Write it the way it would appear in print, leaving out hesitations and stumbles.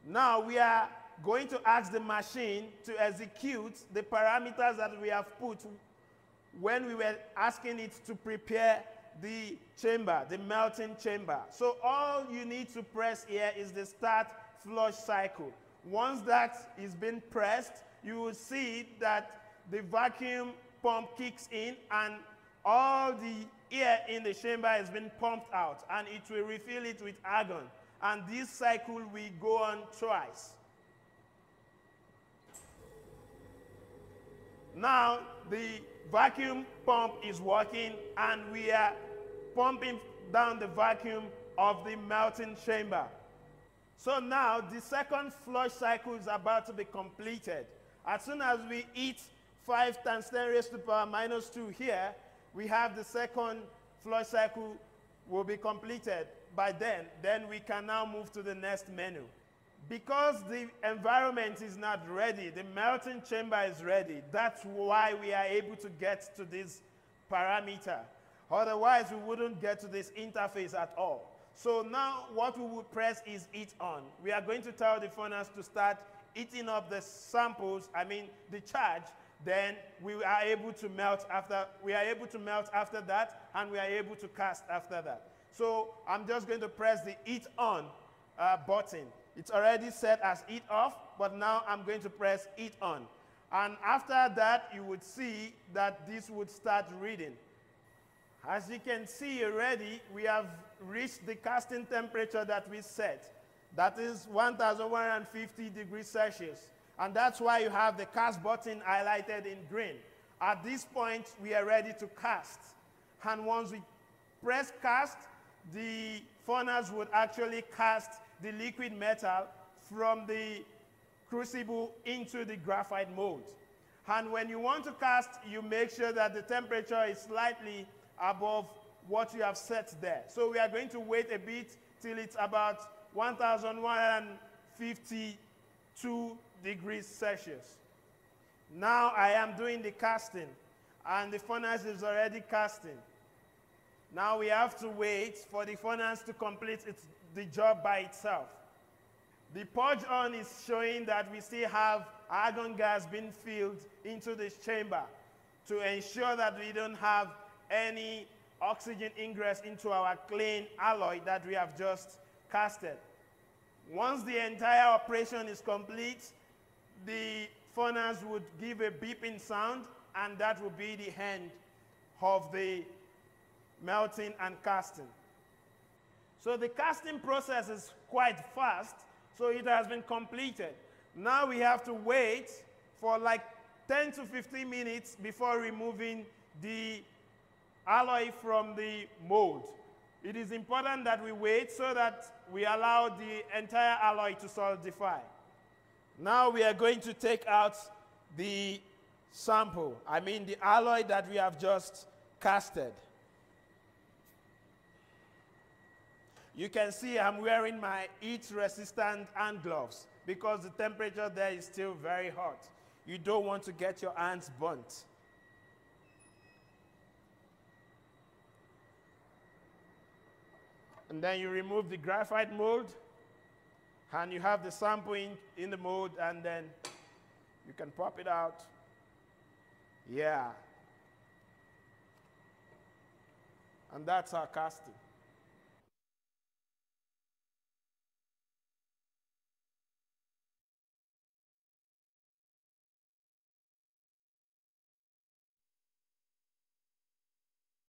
Now we are going to ask the machine to execute the parameters that we have put when we were asking it to prepare the chamber, the melting chamber. So all you need to press here is the start flush cycle. Once that is being pressed, you will see that the vacuum pump kicks in and all the air in the chamber has been pumped out, and it will refill it with argon. And this cycle will go on twice. Now the vacuum pump is working and we are pumping down the vacuum of the melting chamber. So now the second flush cycle is about to be completed. As soon as we hit 5 times 10 raised to the power minus 2 here, we have the second flush cycle will be completed. By then we can now move to the next menu. Because the environment is not ready, the melting chamber is ready. That's why we are able to get to this parameter. Otherwise, we wouldn't get to this interface at all. So now what we will press is heat on. We are going to tell the furnace to start heating up the samples, the charge. Then we are able to melt after that, and we are able to cast after that. So I'm just going to press the heat on button. It's already set as heat off, but now I'm going to press heat on. And after that, you would see that this would start reading. As you can see already, we have reached the casting temperature that we set. That is 1150 degrees Celsius. And that's why you have the cast button highlighted in green. At this point, we are ready to cast. And once we press cast, the furnace would actually cast the liquid metal from the crucible into the graphite mold. And when you want to cast, you make sure that the temperature is slightly above what you have set there. So we are going to wait a bit till it's about 1152 degrees Celsius. Now I am doing the casting, and the furnace is already casting. Now we have to wait for the furnace to complete the job by itself. The purge on is showing that we still have argon gas being filled into this chamber to ensure that we don't have any oxygen ingress into our clean alloy that we have just casted. Once the entire operation is complete, the furnace would give a beeping sound, and that will be the end of the melting and casting. So the casting process is quite fast, so it has been completed. Now we have to wait for like 10 to 15 minutes before removing the alloy from the mold. It is important that we wait so that we allow the entire alloy to solidify. Now we are going to take out the sample, the alloy that we have just casted. You can see I'm wearing my heat-resistant hand gloves because the temperature there is still very hot. You don't want to get your hands burnt. And then you remove the graphite mold, and you have the sample in the mold, and then you can pop it out. Yeah. And that's our casting.